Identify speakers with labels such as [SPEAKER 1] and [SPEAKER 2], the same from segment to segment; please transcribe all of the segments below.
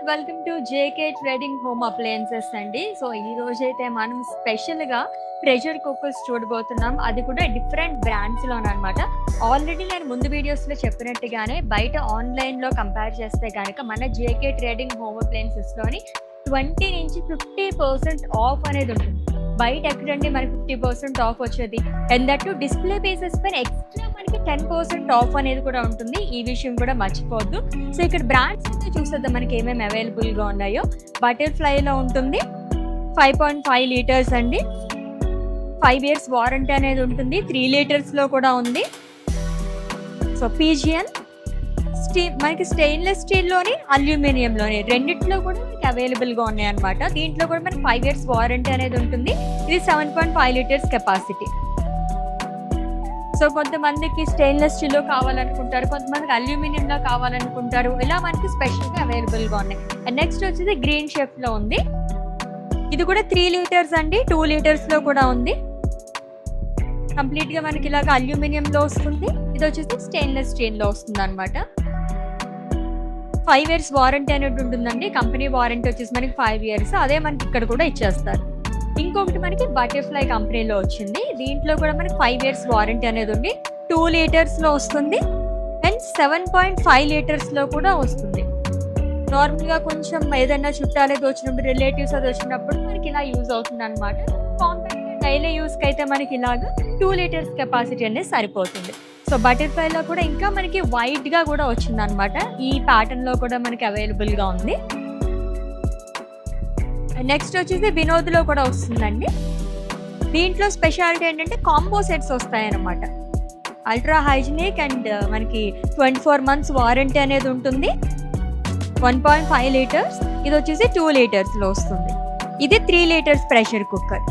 [SPEAKER 1] Welcome to JK trading home appliances అండి. So ఈ రోజైతే మనం స్పెషల్‌గా ప్రెషర్ కుక్కర్స్ చూడబోతున్నాం. అది కూడా డిఫరెంట్ బ్రాండ్స్‌లోననమాట. ఆల్రెడీ నేను ముందు వీడియోస్‌లో చెప్పినట్టుగానే బయట ఆన్‌లైన్‌లో కంపేర్ చేస్తే గనక మన జేకే ట్రేడింగ్ హోమ్ అప్లయన్సెస్‌లోని 20-50% ఆఫ్ అనేది ఉంటుంది. బయట ఎక్కడండి మనకి 50% ఆఫ్ వచ్చేది. అండ్ దట్ డిస్ప్లే బేసెస్ పైన ఎక్స్ట్రా మనకి 10% ఆఫ్ అనేది కూడా ఉంటుంది. ఈ విషయం కూడా మర్చిపోవద్దు. సో ఇక్కడ బ్రాండ్స్ అయితే చూసేద్దాం మనకి ఏమేమి అవైలబుల్‌గా ఉన్నాయో. బటర్‌ఫ్లైలో ఉంటుంది. 5.5 లీటర్స్ అండి. 5 ఇయర్స్ వారంటీ అనేది ఉంటుంది. 3 లీటర్స్‌లో కూడా ఉంది. సో పీజియన్ మనకి స్టెయిన్లెస్ స్టీల్‌లోని, అల్యూమినియంలోని రెండిట్లో కూడా మనకి అవైలబుల్‌గా ఉన్నాయన్నమాట. దీంట్లో కూడా మనకి 5 ఇయర్స్ వారంటీ అనేది ఉంటుంది. ఇది 7.5 లీటర్స్ కెపాసిటీ. సో కొంతమందికి స్టెయిన్లెస్ స్టీల్‌లో కావాలనుకుంటారు, కొంతమందికి అల్యూమినియంలో కావాలనుకుంటారు. ఇలా మనకి స్పెషల్‌గా అవైలబుల్‌గా ఉన్నాయి. అండ్ నెక్స్ట్ వచ్చేసి గ్రీన్ షెఫ్‌లో ఉంది. ఇది కూడా 3 లీటర్స్ అండి. 2 లీటర్స్‌లో కూడా ఉంది. కంప్లీట్‌గా మనకి ఇలాగ అల్యూమినియంలో వస్తుంది. ఇది వచ్చేసి స్టెయిన్లెస్ స్టీల్‌లో వస్తుందన్నమాట. 5 ఇయర్స్ వారంటీ అనేది ఉంటుందండి. కంపెనీ వారంటీ వచ్చేసి మనకి 5 ఇయర్స్. అదే మనకి ఇక్కడ కూడా ఇచ్చేస్తారు. ఇంకొకటి మనకి బటర్‌ఫ్లై కంపెనీలో వచ్చింది. దీంట్లో కూడా మనకి 5 ఇయర్స్ వారంటీ అనేది ఉంది. 2 లీటర్స్‌లో వస్తుంది. అండ్ 7.5 లీటర్స్‌లో కూడా వస్తుంది. నార్మల్‌గా కొంచెం ఏదైనా చుట్టాలకి వచ్చినప్పుడు, రిలేటివ్స్ అది వచ్చినప్పుడు మనకి ఇలా యూజ్ అవుతుందన్నమాట. కాంపాక్ట్ డైలీ యూస్‌కి అయితే మనకి ఇలాగ 2 లీటర్స్ కెపాసిటీ అనేది సరిపోతుంది. సో బటర్‌ఫ్లైలో కూడా ఇంకా మనకి వైట్‌గా కూడా వచ్చిందనమాట. ఈ ప్యాటర్న్‌లో కూడా మనకి అవైలబుల్‌గా ఉంది. నెక్స్ట్ వచ్చేసి వినోద్‌లో కూడా వస్తుందండి. దీంట్లో స్పెషాలిటీ ఏంటంటే కాంబో సెట్స్ వస్తాయన్నమాట. అల్ట్రా హైజీనిక్ అండ్ మనకి 24 మంత్స్ వారంటీ అనేది ఉంటుంది. 1.5 లీటర్స్. ఇది వచ్చేసి 2 లీటర్స్‌లో వస్తుంది. ఇది 3 లీటర్స్ ప్రెషర్ కుక్కర్.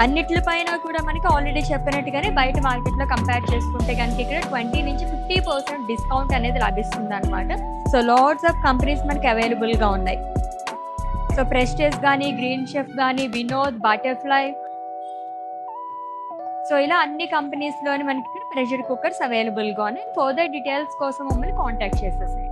[SPEAKER 1] అన్నిట్ల పైన కూడా మనకి ఆల్రెడీ చెప్పినట్టుగానే బయట మార్కెట్లో కంపేర్ చేసుకుంటే కనుక ఇక్కడ 20-50% డిస్కౌంట్ అనేది లభిస్తుంది అనమాట. సో లాట్స్ ఆఫ్ కంపెనీస్ మనకి అవైలబుల్గా ఉన్నాయి. సో ప్రెస్టేజ్ కానీ, గ్రీన్ షెఫ్ కానీ, వినోద్, బటర్‌ఫ్లై, సో ఇలా అన్ని కంపెనీస్లోని మనకి ఇక్కడ ప్రెషర్ కుక్కర్స్ అవైలబుల్గా ఉన్నాయి. ఫర్దర్ డీటెయిల్స్ కోసం మమ్మల్ని కాంటాక్ట్ చేసేసాయి.